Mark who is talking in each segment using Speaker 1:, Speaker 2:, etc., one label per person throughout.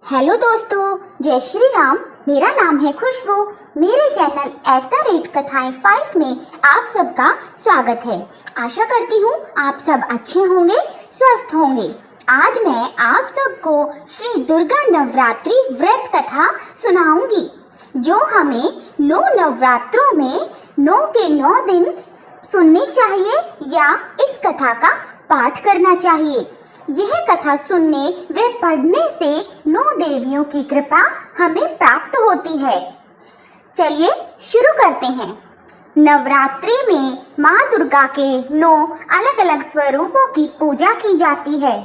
Speaker 1: Hello दोस्तों, जय श्री राम। मेरा नाम है खुशबू। मेरे चैनल @कथाएं 5 में आप सबका स्वागत है। आशा करती हूँ आप सब अच्छे होंगे, स्वस्थ होंगे। आज मैं आप सबको श्री दुर्गा नवरात्रि व्रत कथा सुनाऊंगी, जो हमें 9 नवरात्रों में 9 के 9 दिन सुननी चाहिए या इस कथा का पाठ करना चाहिए। यह कथा सुनने व पढ़ने से 9 देवियों की कृपा हमें प्राप्त होती है। चलिए शुरू करते हैं। नवरात्रि में माँ दुर्गा के 9 अलग अलग स्वरूपों की पूजा की जाती है।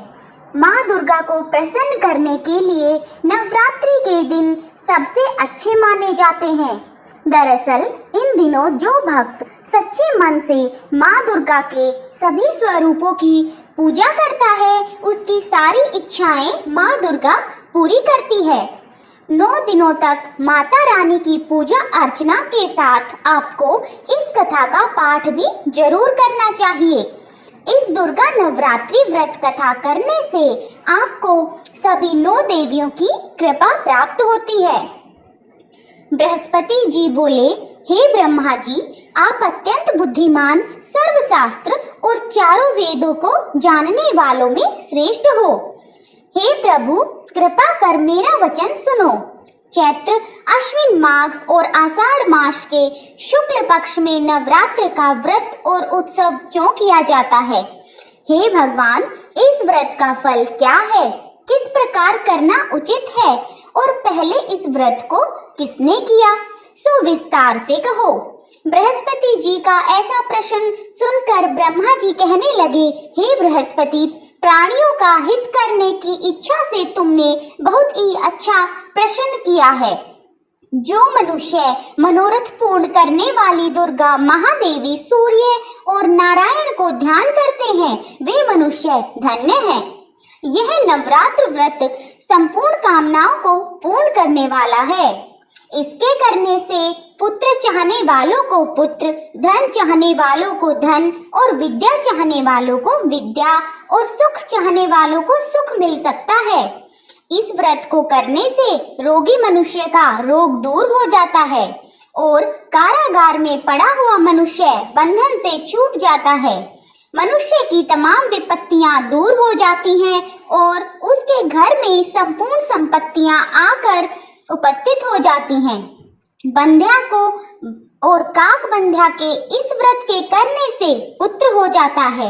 Speaker 1: माँ दुर्गा को प्रसन्न करने के लिए नवरात्रि के दिन सबसे अच्छे माने जाते हैं। दरअसल इन दिनों जो भक्त सच्चे मन से माँ दुर्गा के सभी स्वरूपों की पूजा करता है, उसकी सारी इच्छाएं माँ दुर्गा पूरी करती है। 9 दिनों तक माता रानी की पूजा अर्चना के साथ आपको इस कथा का पाठ भी जरूर करना चाहिए। इस दुर्गा नवरात्रि व्रत कथा करने से आपको सभी 9 देवियों की कृपा प्राप्त होती है। बृहस्पति जी बोले, हे ब्रह्मा जी, आप अत्यंत बुद्धिमान, सर्वशास्त्र और चारों वेदों को जानने वालों में श्रेष्ठ हो। हे प्रभु, कृपा कर मेरा वचन सुनो। चैत्र, अश्विन माघ और आषाढ़ मास के शुक्ल पक्ष में नवरात्र का व्रत और उत्सव क्यों किया जाता है? हे भगवान, इस व्रत का फल क्या है? किस प्रकार करना उचित है? और पहले इस व्रत को किसने किया, सो विस्तार से कहो। बृहस्पति जी का ऐसा प्रश्न सुनकर ब्रह्मा जी कहने लगे, हे बृहस्पति, प्राणियों का हित करने की इच्छा से तुमने बहुत ही अच्छा प्रश्न किया है। जो मनुष्य मनोरथ पूर्ण करने वाली दुर्गा महादेवी, सूर्य और नारायण को ध्यान करते हैं, वे मनुष्य धन्य हैं। यह नवरात्र व्रत संपूर्ण कामनाओं को पूर्ण करने वाला है। इसके करने से पुत्र चाहने वालों को पुत्र, धन चाहने वालों को धन और विद्या चाहने वालों को विद्या और सुख चाहने वालों को सुख मिल सकता है। इस व्रत को करने से रोगी मनुष्य का रोग दूर हो जाता है और कारागार में पड़ा हुआ मनुष्य बंधन से छूट जाता है। मनुष्य की तमाम विपत्तियां दूर हो जाती हैं और उसके घर में संपूर्ण संपत्तियां आकर उपस्थित हो जाती हैं। बंध्या को और काक बंध्या के इस व्रत के करने से पुत्र हो जाता है।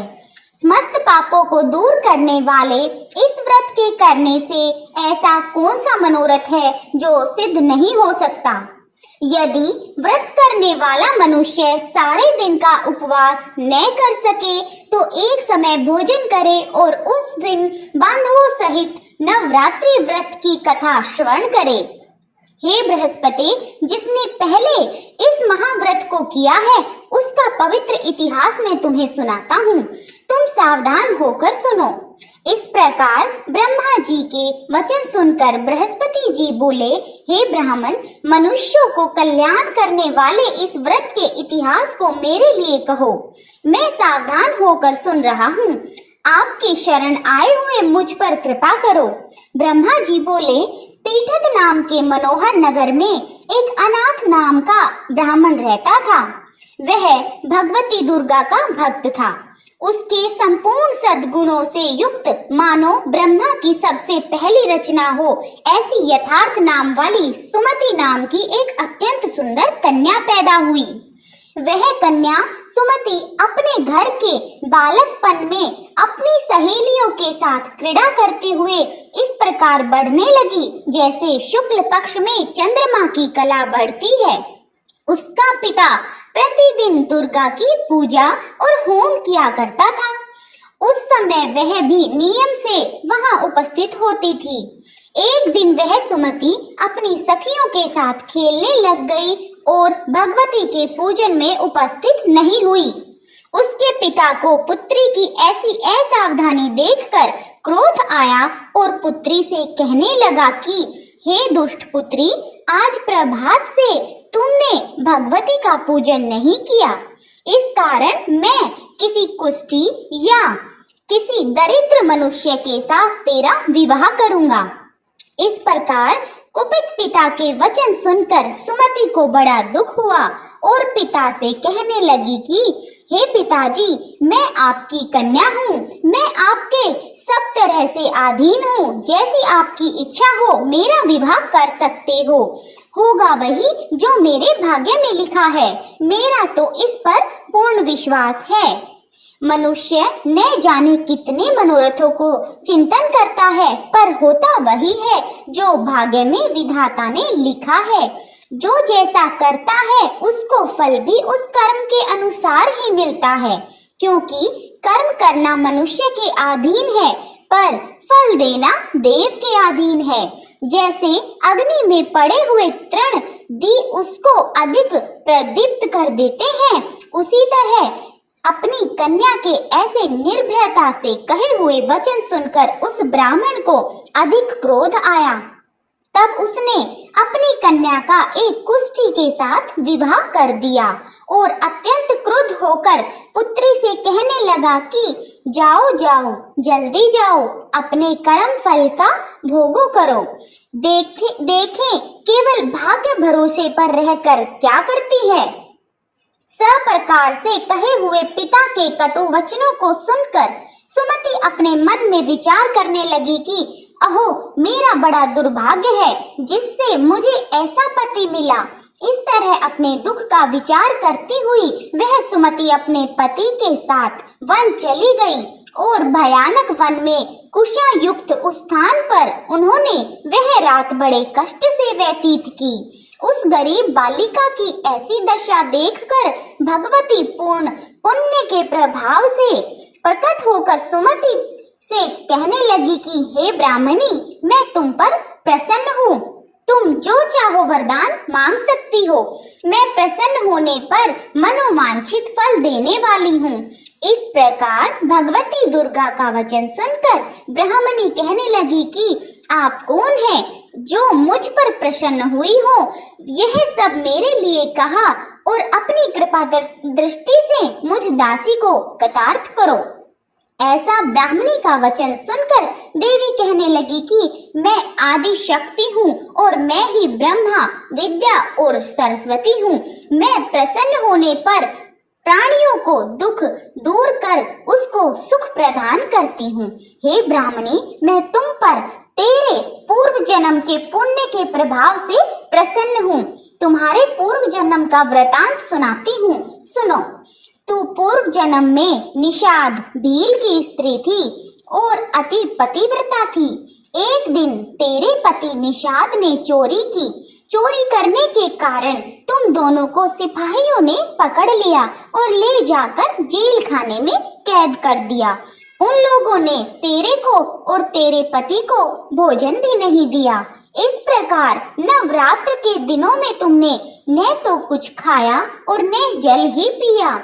Speaker 1: समस्त पापों को दूर करने वाले इस व्रत के करने से ऐसा कौन सा मनोरथ है जो सिद्ध नहीं हो सकता? यदि व्रत करने वाला मनुष्य सारे दिन का उपवास न कर सके तो एक समय भोजन करे और उस दिन बांधवों सहित नवरात्रि व्रत की कथा श्रवण करे। हे बृहस्पति, जिसने पहले इस महाव्रत को किया है, उसका पवित्र इतिहास मैं तुम्हें सुनाता हूँ। तुम सावधान होकर सुनो। इस प्रकार ब्रह्मा जी के वचन सुनकर बृहस्पति जी बोले, हे ब्राह्मण, मनुष्यों को कल्याण करने वाले इस व्रत के इतिहास को मेरे लिए कहो। मैं सावधान होकर सुन रहा हूँ। आपकी शरण आए हुए मुझ पर कृपा करो। ब्रह्मा जी बोले, पीठत नाम के मनोहर नगर में एक अनाथ नाम का ब्राह्मण रहता था। वह भगवती दुर्गा का भक्त था। उसके संपूर्ण सद्गुणों से युक्त मानो ब्रह्मा की सबसे पहली रचना हो ऐसी यथार्थ नाम वाली सुमति नाम की एक अत्यंत सुंदर कन्या पैदा हुई। वह कन्या सुमति अपने घर के बालकपन में अपनी सहेलियों के साथ क्रीड़ा करते हुए इस प्रकार बढ़ने लगी जैसे शुक्ल पक्ष में चंद्रमा की कला बढ़ती है। उसका पिता प्रतिदिन दुर्गा की पूजा और होम किया करता था। उस समय वह भी नियम से वहां उपस्थित होती थी। एक दिन वह सुमति अपनी सखियों के साथ खेलने लग गई और भगवती के पूजन में उपस्थित नहीं हुई। उसके पिता को पुत्री की ऐसी असावधानी देखकर क्रोध आया और पुत्री से कहने लगा कि हे दुष्ट पुत्री, आज प्रभात से तुमने भगवती का पूजन नहीं किया। इस कारण मैं किसी कुष्ठी या किसी दरिद्र मनुष्य के साथ तेरा विवाह करूंगा। इस प्रकार कुपित पिता के वचन सुनकर सुमति को बड़ा दुख हुआ और पिता से कहने लगी कि हे पिताजी, मैं आपकी कन्या हूँ, मैं आपके सब तरह से अधीन हूँ, जैसी आपकी इच्छा हो मेरा विवाह कर सकते हो, होगा वही जो मेरे भाग्य में लिखा है, मेरा तो इस पर पूर्ण विश्वास है। मनुष्य न जाने कितने मनोरथों को चिंतन करता है, पर होता वही है जो भाग्य में विधाता ने लिखा है। जो जैसा करता है उसको फल भी उस कर्म के अनुसार ही मिलता है, क्योंकि कर्म करना मनुष्य के अधीन है, पर फल देना देव के अधीन है। जैसे अग्नि में पड़े हुए तृण दी उसको अधिक प्रदीप्त कर देते हैं, उसी तरह अपनी कन्या के ऐसे निर्भयता से कहे हुए वचन सुनकर उस ब्राह्मण को अधिक क्रोध आया। तब उसने अपनी कन्या का एक कुष्ठी के साथ विवाह कर दिया और अत्यंत क्रुद्ध होकर पुत्री से कहने लगा कि जाओ जाओ, जल्दी जाओ, अपने कर्म फल का भोगो करो। देखें केवल भाग्य भरोसे पर रहकर क्या करती है। सब प्रकार से कहे हुए पिता के कटु वचनों को सुनकर सुमति अपने मन में विचार करने लगी कि अहो, मेरा बड़ा दुर्भाग्य है जिससे मुझे ऐसा पति मिला। इस तरह अपने दुख का विचार करती हुई वह सुमति अपने पति के साथ वन चली गई और भयानक वन में कुशा युक्त उस स्थान पर उन्होंने वह रात बड़े कष्ट से व्यतीत की। उस गरीब बालिका की ऐसी दशा देखकर भगवती पूर्ण पुण्य के प्रभाव से प्रकट होकर सुमति से कहने लगी कि हे ब्राह्मणी, मैं तुम पर प्रसन्न हूँ, तुम जो चाहो वरदान मांग सकती हो, मैं प्रसन्न होने पर मनोवांछित फल देने वाली हूँ। इस प्रकार भगवती दुर्गा का वचन सुनकर ब्राह्मणी कहने लगी कि आप कौन हैं जो मुझ पर प्रसन्न हुई हो, यह सब मेरे लिए कहा और अपनी कृपा दृष्टि से मुझ दासी को कृतार्थ करो। ऐसा ब्राह्मणी का वचन सुनकर देवी कहने लगी कि मैं आदि शक्ति हूँ और मैं ही ब्रह्मा, विद्या और सरस्वती हूँ। मैं प्रसन्न होने पर प्राणियों को दुख दूर कर उसको सुख प्रदान करती हूँ। हे ब्राह्मणी, मैं तुम पर तेरे पूर्व जन्म के पुण्य के प्रभाव से प्रसन्न हूँ। तुम्हारे पूर्व जन्म का वृतांत सुनाती हूँ, सुनो। तू पूर्व जन्म में निषाद भील की स्त्री थी और अति पतिव्रता थी। एक दिन तेरे पति निषाद ने चोरी की। चोरी करने के कारण तुम दोनों को सिपाहियों ने पकड़ लिया और ले जाकर जेल खाने में कैद कर दिया। उन लोगों ने तेरे को और तेरे पति को भोजन भी नहीं दिया। इस प्रकार नवरात्र के दिनों में तुमने न तो कुछ खाया और न जल ही पिया,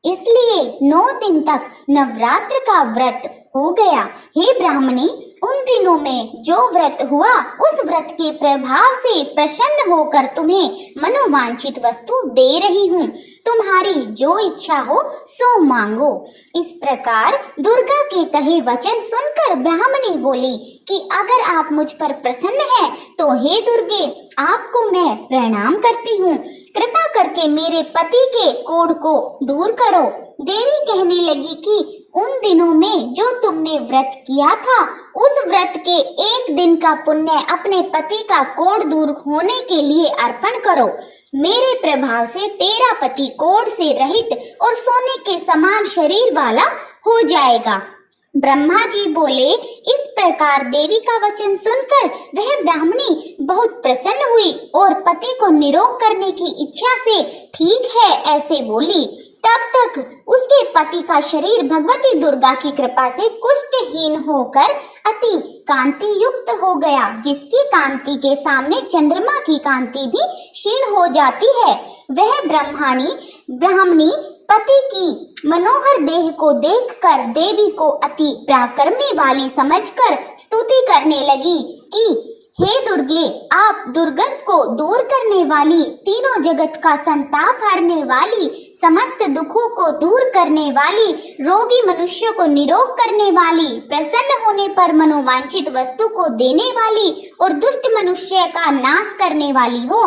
Speaker 1: इसलिए 9 दिन तक नवरात्र का व्रत हो गया। हे ब्राह्मणी, उन दिनों में जो व्रत हुआ उस व्रत के प्रभाव से प्रसन्न होकर तुम्हें मनोवांछित वस्तु दे रही हूँ। तुम्हारी जो इच्छा हो सो मांगो। इस प्रकार दुर्गा के कहे वचन सुनकर ब्राह्मणी बोली कि अगर आप मुझ पर प्रसन्न हैं तो हे दुर्गे, आपको मैं प्रणाम करती हूँ। कृपा करके मेरे पति के कोढ़ को दूर करो। देवी कहने लगी कि उन दिनों में जो तुमने व्रत किया था उस व्रत के एक दिन का पुण्य अपने पति का कोढ़ दूर होने के लिए अर्पण करो। मेरे प्रभाव से तेरा पति कोढ़ से रहित और सोने के समान शरीर वाला हो जाएगा। ब्रह्मा जी बोले। इस प्रकार देवी का वचन सुनकर वह ब्राह्मणी बहुत प्रसन्न हुई और पति को निरोग करने की इच्छा से ठीक है ऐसे बोली। तब तक उसके पति का शरीर भगवती दुर्गा की कृपा से कुष्ठहीन होकर अति कांति युक्त हो गया, जिसकी कांति के सामने चंद्रमा की कांति भी क्षीण हो जाती है। वह ब्राह्मणी पति की मनोहर देह को देखकर देवी को अति पराक्रमी वाली समझकर स्तुति करने लगी कि हे दुर्गे, आप दुर्गत को दूर करने वाली, तीनों जगत का संताप हरने वाली, समस्त दुखों को दूर करने वाली, रोगी मनुष्य को निरोग करने वाली, प्रसन्न होने पर मनोवांछित वस्तु को देने वाली और दुष्ट मनुष्य का नाश करने वाली हो।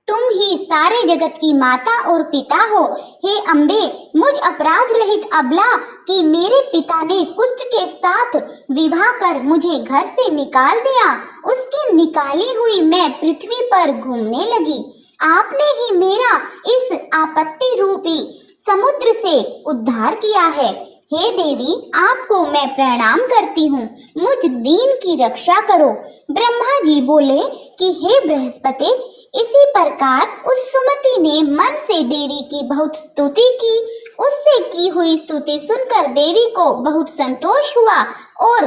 Speaker 1: तुम ही सारे जगत की माता और पिता हो। हे अम्बे, मुझ अपराध रहित अबला कि मेरे पिता ने कुष्ठ के साथ विवाह कर मुझे घर से निकाल दिया, उसकी निकाली हुई मैं पृथ्वी पर घूमने लगी। आपने ही मेरा इस आपत्ति रूपी समुद्र से उद्धार किया है। हे देवी, आपको मैं प्रणाम करती हूँ, मुझ दीन की रक्षा करो। ब्रह्मा जी बोले कि हे बृहस्पति, इसी प्रकार उस सुमति ने मन से देवी की बहुत स्तुति की। उससे की हुई स्तुति सुनकर देवी को बहुत संतोष हुआ और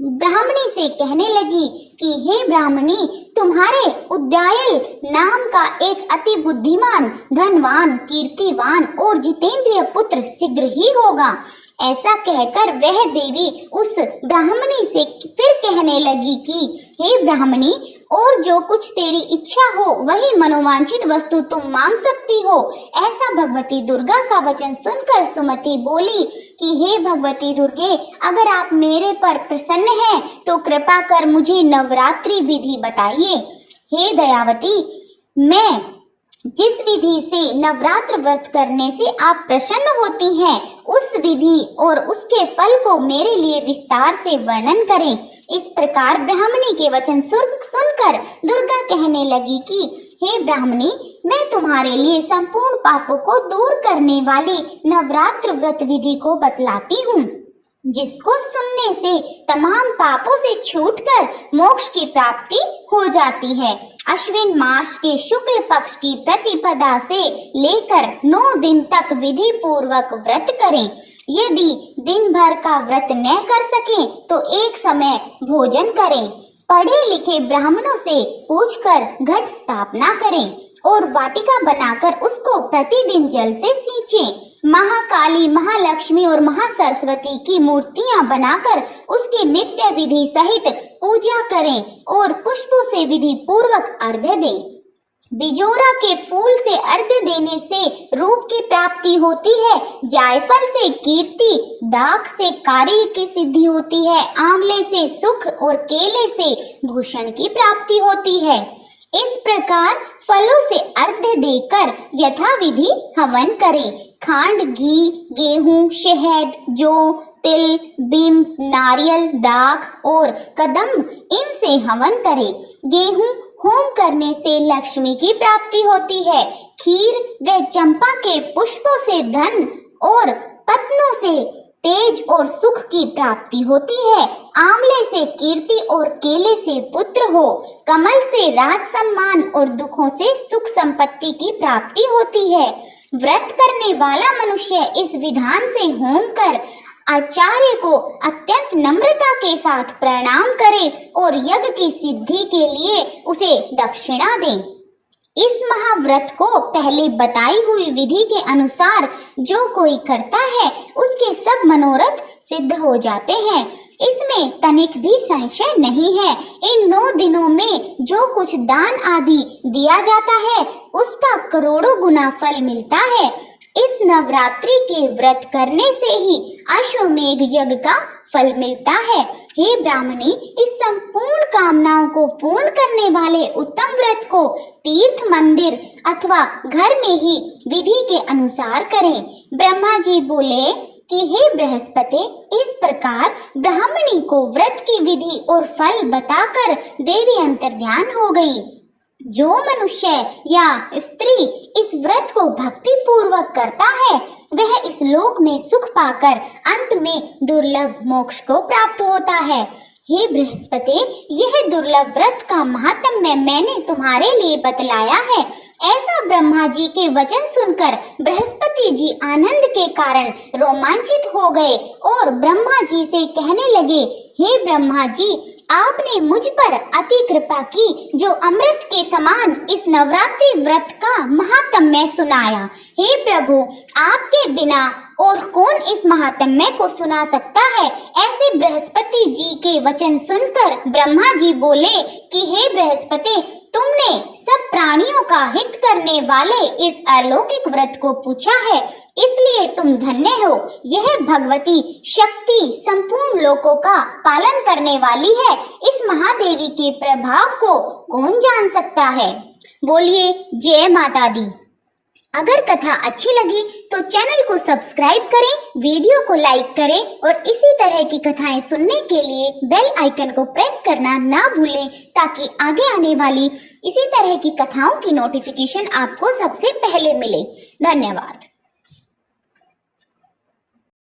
Speaker 1: ब्राह्मणी से कहने लगी कि हे ब्राह्मणी, तुम्हारे उद्यायल नाम का एक अति बुद्धिमान, धनवान, कीर्तिवान और जितेंद्रिय पुत्र शीघ्र ही होगा। ऐसा कहकर वह देवी उस ब्राह्मणी से फिर कहने लगी कि हे ब्राह्मणी, और जो कुछ तेरी इच्छा हो वही मनोवांछित वस्तु तुम मांग सकती हो। ऐसा भगवती दुर्गा का वचन सुनकर सुमति बोली कि हे भगवती दुर्गे, अगर आप मेरे पर प्रसन्न हैं तो कृपा कर मुझे नवरात्रि विधि बताइए। हे दयावती, मैं जिस विधि से नवरात्र व्रत करने से आप प्रसन्न होती हैं, उस विधि और उसके फल को मेरे लिए विस्तार से वर्णन करें। इस प्रकार ब्राह्मणी के वचन सुनकर दुर्गा कहने लगी कि हे ब्राह्मणी, मैं तुम्हारे लिए संपूर्ण पापों को दूर करने वाली नवरात्र व्रत विधि को बतलाती हूँ, जिसको सुनने से तमाम पापों से छूटकर मोक्ष की प्राप्ति हो जाती है। अश्विन मास के शुक्ल पक्ष की प्रतिपदा से लेकर 9 दिन तक विधि पूर्वक व्रत करें। यदि दिन भर का व्रत न कर सकें तो एक समय भोजन करें। पढ़े लिखे ब्राह्मणों से पूछकर घट स्थापना करें और वाटिका बनाकर उसको प्रतिदिन जल से सींचें। महाकाली, महालक्ष्मी और महासरस्वती की मूर्तियां बनाकर उसकी नित्य विधि सहित पूजा करें और पुष्पों से विधि पूर्वक अर्घ्य दें। बिजोरा के फूल से अर्घ्य देने से रूप की प्राप्ति होती है। जायफल से कीर्ति, दाख से कार्य की सिद्धि होती है। आंवले से सुख और केले से भूषण की प्राप्ति होती है। इस प्रकार फलों से अर्घ्य देकर यथाविधि हवन करें। खांड, घी, गेहूं, शहद, जौ, तिल, बिंब, नारियल, दाख और कदम्ब, इनसे हवन करें। गेहूं होम करने से लक्ष्मी की प्राप्ति होती है। खीर व चंपा के पुष्पों से धन और पत्नों से तेज और सुख की प्राप्ति होती है। आंवले से कीर्ति और केले से पुत्र हो। कमल से राज सम्मान और दुखों से सुख संपत्ति की प्राप्ति होती है। व्रत करने वाला मनुष्य इस विधान से होम कर आचार्य को अत्यंत नम्रता के साथ प्रणाम करे और यज्ञ की सिद्धि के लिए उसे दक्षिणा दें। इस महाव्रत को पहले बताई हुई विधि के अनुसार जो कोई करता है उसके सब मनोरथ सिद्ध हो जाते हैं। इसमें तनिक भी संशय नहीं है। इन 9 दिनों में जो कुछ दान आदि दिया जाता है उसका करोड़ों गुना फल मिलता है। इस नवरात्रि के व्रत करने से ही अश्वमेघ यज्ञ का फल मिलता है। हे ब्राह्मणी, इस संपूर्ण कामनाओं को पूर्ण करने वाले उत्तम व्रत को तीर्थ, मंदिर अथवा घर में ही विधि के अनुसार करें। ब्रह्मा जी बोले कि हे बृहस्पति, इस प्रकार ब्राह्मणी को व्रत की विधि और फल बताकर देवी अंतर्ध्यान हो गई। जो मनुष्य या स्त्री इस व्रत को भक्ति पूर्वक करता है वह इस लोक में सुख पाकर अंत में दुर्लभ मोक्ष को प्राप्त होता है। हे बृहस्पति, यह दुर्लभ व्रत का महात्म्य मैंने तुम्हारे लिए बतलाया है। ऐसा ब्रह्मा जी के वचन सुनकर बृहस्पति जी आनंद के कारण रोमांचित हो गए और ब्रह्मा जी से कहने लगे, हे ब्रह्मा जी, आपने मुझ पर अति कृपा की, जो अमृत के समान इस नवरात्रि व्रत का महात्म्य सुनाया। हे प्रभु, आपके बिना और कौन इस महात्म्य को सुना सकता है। ऐसे बृहस्पति जी के वचन सुनकर ब्रह्मा जी बोले कि हे बृहस्पति, तुमने सब प्राणियों का हित करने वाले इस अलौकिक व्रत को पूछा है, इसलिए तुम धन्य हो। यह भगवती शक्ति संपूर्ण लोकों का पालन करने वाली है। इस महादेवी के प्रभाव को कौन जान सकता है। बोलिए जय माता दी। अगर कथा अच्छी लगी तो चैनल को सब्सक्राइब करें, वीडियो को लाइक करें और इसी तरह की कथाएं सुनने के लिए बेल आइकन को प्रेस करना ना भूलें, ताकि आगे आने वाली इसी तरह की कथाओं की नोटिफिकेशन आपको सबसे पहले मिले। धन्यवाद।